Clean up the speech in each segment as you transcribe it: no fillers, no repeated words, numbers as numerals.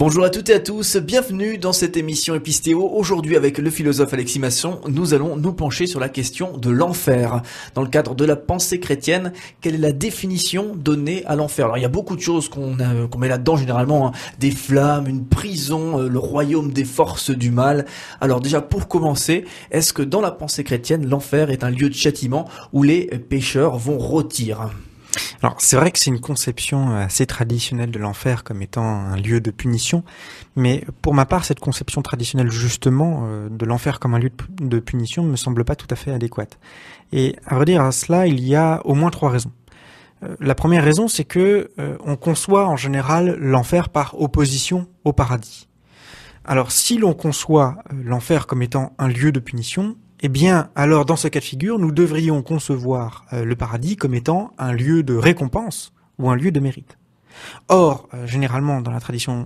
Bonjour à toutes et à tous, bienvenue dans cette émission Épistéo. Aujourd'hui avec le philosophe Alexis Masson, nous allons nous pencher sur la question de l'enfer. Dans le cadre de la pensée chrétienne, quelle est la définition donnée à l'enfer? Alors il y a beaucoup de choses qu'on met là-dedans généralement, hein. Des flammes, une prison, le royaume des forces du mal. Alors déjà pour commencer, est-ce que dans la pensée chrétienne, l'enfer est un lieu de châtiment où les pécheurs vont rôtir? Alors, c'est vrai que c'est une conception assez traditionnelle de l'enfer comme étant un lieu de punition, mais pour ma part, cette conception traditionnelle justement de l'enfer comme un lieu de punition ne me semble pas tout à fait adéquate. Et à vrai dire, à cela, il y a au moins 3 raisons. La première raison, c'est que on conçoit en général l'enfer par opposition au paradis. Alors, si l'on conçoit l'enfer comme étant un lieu de punition, eh bien, alors dans ce cas de figure, nous devrions concevoir le paradis comme étant un lieu de récompense ou un lieu de mérite. Or, généralement dans la tradition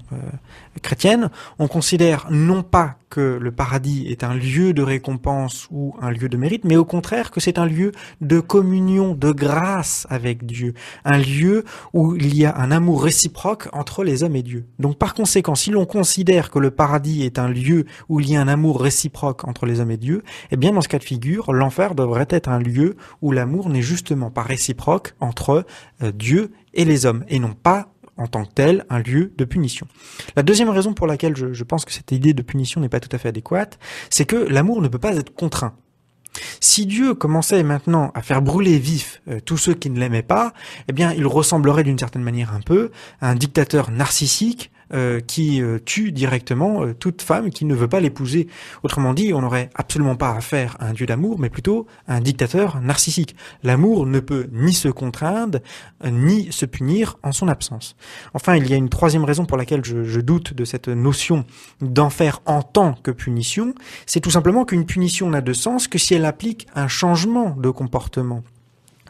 chrétienne, on considère non pas que le paradis est un lieu de récompense ou un lieu de mérite, mais au contraire que c'est un lieu de communion, de grâce avec Dieu, un lieu où il y a un amour réciproque entre les hommes et Dieu. Donc par conséquent, si l'on considère que le paradis est un lieu où il y a un amour réciproque entre les hommes et Dieu, eh bien dans ce cas de figure, l'enfer devrait être un lieu où l'amour n'est justement pas réciproque entre Dieu et les hommes, et non pas en tant que tel un lieu de punition. La deuxième raison pour laquelle je pense que cette idée de punition n'est pas tout à fait adéquate, c'est que l'amour ne peut pas être contraint. Si Dieu commençait maintenant à faire brûler vifs tous ceux qui ne l'aimaient pas, eh bien il ressemblerait d'une certaine manière un peu à un dictateur narcissique qui tue directement toute femme qui ne veut pas l'épouser. Autrement dit, on n'aurait absolument pas affaire à un Dieu d'amour, mais plutôt à un dictateur narcissique. L'amour ne peut ni se contraindre, ni se punir en son absence. Enfin, il y a une troisième raison pour laquelle je doute de cette notion d'enfer en tant que punition, c'est tout simplement qu'une punition n'a de sens que si elle applique un changement de comportement.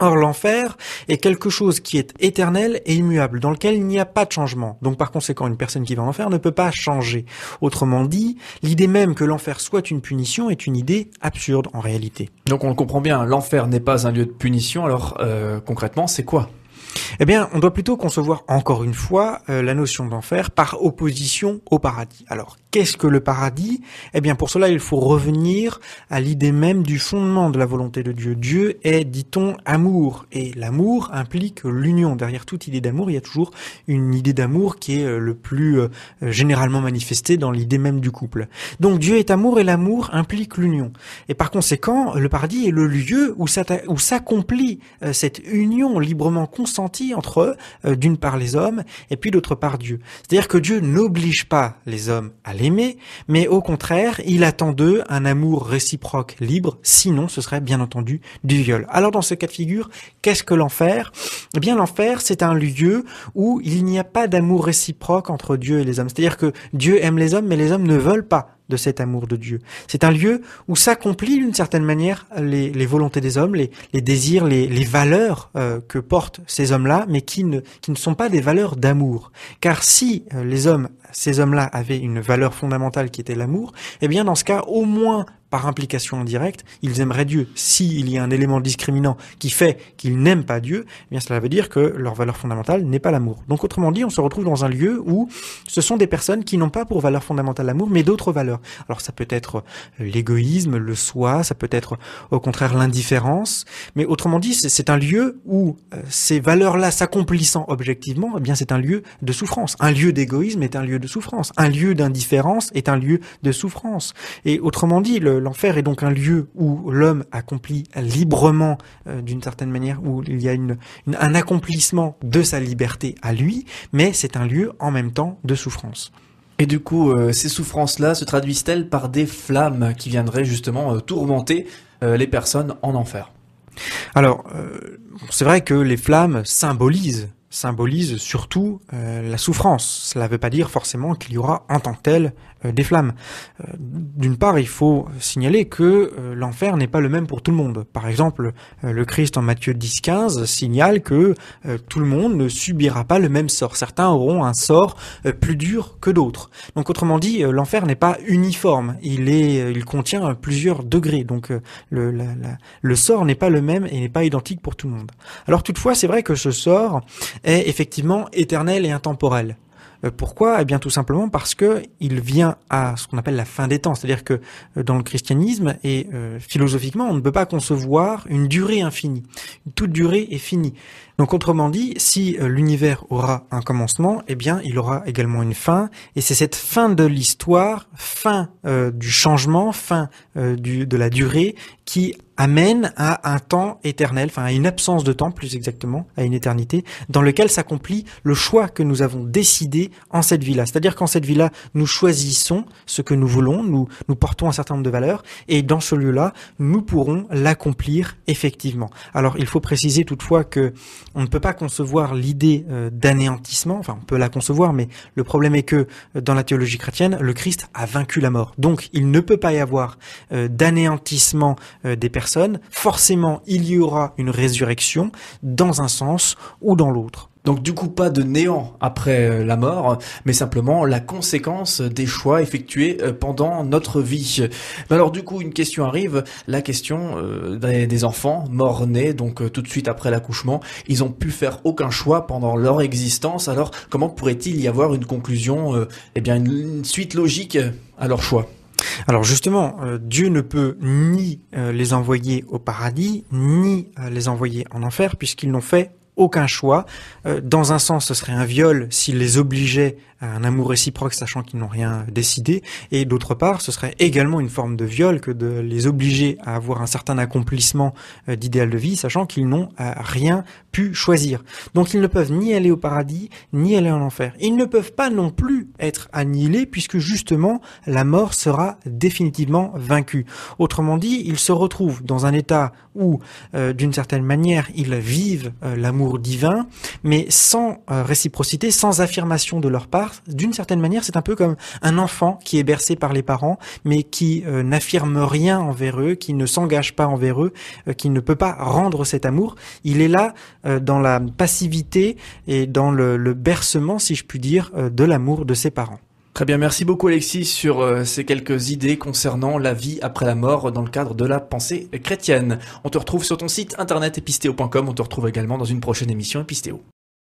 Or, l'enfer est quelque chose qui est éternel et immuable, dans lequel il n'y a pas de changement. Donc, par conséquent, une personne qui va en enfer ne peut pas changer. Autrement dit, l'idée même que l'enfer soit une punition est une idée absurde en réalité. Donc on le comprend bien, l'enfer n'est pas un lieu de punition, alors concrètement c'est quoi? Eh bien, on doit plutôt concevoir encore une fois la notion d'enfer par opposition au paradis. Alors, qu'est-ce que le paradis? Eh bien, pour cela, il faut revenir à l'idée même du fondement de la volonté de Dieu. Dieu est, dit-on, amour, et l'amour implique l'union. Derrière toute idée d'amour, il y a toujours une idée d'amour qui est le plus généralement manifestée dans l'idée même du couple. Donc, Dieu est amour et l'amour implique l'union. Et par conséquent, le paradis est le lieu où s'accomplit cette union librement consentie entre d'une part les hommes et puis d'autre part Dieu. C'est-à-dire que Dieu n'oblige pas les hommes à l'aimer, mais au contraire, il attend d'eux un amour réciproque libre, sinon ce serait bien entendu du viol. Alors dans ce cas de figure, qu'est-ce que l'enfer? Eh bien l'enfer, c'est un lieu où il n'y a pas d'amour réciproque entre Dieu et les hommes. C'est-à-dire que Dieu aime les hommes, mais les hommes ne veulent pas de cet amour de Dieu. C'est un lieu où s'accomplissent d'une certaine manière les volontés des hommes, les désirs, les valeurs que portent ces hommes-là, mais qui ne sont pas des valeurs d'amour. Car si ces hommes-là avaient une valeur fondamentale qui était l'amour, eh bien dans ce cas, au moins par implication indirecte, ils aimeraient Dieu. S'il y a un élément discriminant qui fait qu'ils n'aiment pas Dieu, eh bien cela veut dire que leur valeur fondamentale n'est pas l'amour. Donc autrement dit, on se retrouve dans un lieu où ce sont des personnes qui n'ont pas pour valeur fondamentale l'amour, mais d'autres valeurs. Alors ça peut être l'égoïsme, le soi, ça peut être au contraire l'indifférence, mais autrement dit, c'est un lieu où ces valeurs-là s'accomplissant objectivement, eh bien c'est un lieu de souffrance. Un lieu d'égoïsme est un lieu de souffrance. Un lieu d'indifférence est un lieu de souffrance. Et autrement dit, l'enfer est donc un lieu où l'homme accomplit librement, d'une certaine manière, où il y a un accomplissement de sa liberté à lui, mais c'est un lieu en même temps de souffrance. Et du coup, ces souffrances-là se traduisent-elles par des flammes qui viendraient justement tourmenter les personnes en enfer? Alors, c'est vrai que les flammes symbolisent surtout la souffrance. Cela ne veut pas dire forcément qu'il y aura en tant que tel des flammes. D'une part, il faut signaler que l'enfer n'est pas le même pour tout le monde. Par exemple, le Christ en Matthieu 10-15 signale que tout le monde ne subira pas le même sort. Certains auront un sort plus dur que d'autres. Donc autrement dit, l'enfer n'est pas uniforme. Il contient plusieurs degrés. Donc le sort n'est pas le même et n'est pas identique pour tout le monde. Alors toutefois, c'est vrai que ce sort est effectivement éternel et intemporel. Pourquoi? Eh bien tout simplement parce que il vient à ce qu'on appelle la fin des temps, c'est-à-dire que dans le christianisme et philosophiquement, on ne peut pas concevoir une durée infinie. Toute durée est finie. Donc autrement dit, si l'univers aura un commencement, eh bien il aura également une fin, et c'est cette fin de l'histoire, fin du changement, fin de la durée qui amène à un temps éternel, enfin à une absence de temps plus exactement, à une éternité, dans lequel s'accomplit le choix que nous avons décidé en cette vie-là. C'est-à-dire qu'en cette vie-là, nous choisissons ce que nous voulons, nous portons un certain nombre de valeurs, et dans ce lieu-là, nous pourrons l'accomplir effectivement. Alors il faut préciser toutefois que on ne peut pas concevoir l'idée d'anéantissement, enfin on peut la concevoir, mais le problème est que dans la théologie chrétienne, le Christ a vaincu la mort. Donc il ne peut pas y avoir d'anéantissement des personnes. Forcément, il y aura une résurrection dans un sens ou dans l'autre. Donc du coup pas de néant après la mort, mais simplement la conséquence des choix effectués pendant notre vie. Mais alors du coup une question arrive, la question des enfants morts-nés, donc tout de suite après l'accouchement, ils ont pu faire aucun choix pendant leur existence. Alors comment pourrait-il y avoir une conclusion, une suite logique à leur choix? Alors justement, Dieu ne peut ni les envoyer au paradis, ni les envoyer en enfer, puisqu'ils n'ont fait aucun choix. Dans un sens, ce serait un viol s'il les obligeait à un amour réciproque, sachant qu'ils n'ont rien décidé. Et d'autre part, ce serait également une forme de viol que de les obliger à avoir un certain accomplissement d'idéal de vie, sachant qu'ils n'ont rien pu choisir. Donc ils ne peuvent ni aller au paradis, ni aller en enfer. Ils ne peuvent pas non plus être annihilés, puisque justement, la mort sera définitivement vaincue. Autrement dit, ils se retrouvent dans un état où, d'une certaine manière, ils vivent l'amour divin, mais sans réciprocité, sans affirmation de leur part. D'une certaine manière, c'est un peu comme un enfant qui est bercé par les parents, mais qui n'affirme rien envers eux, qui ne s'engage pas envers eux, qui ne peut pas rendre cet amour. Il est là dans la passivité et dans le bercement, si je puis dire, de l'amour de ses parents. Très bien, merci beaucoup Alexis sur ces quelques idées concernant la vie après la mort dans le cadre de la pensée chrétienne. On te retrouve sur ton site internet epistéo.com, on te retrouve également dans une prochaine émission Epistéo.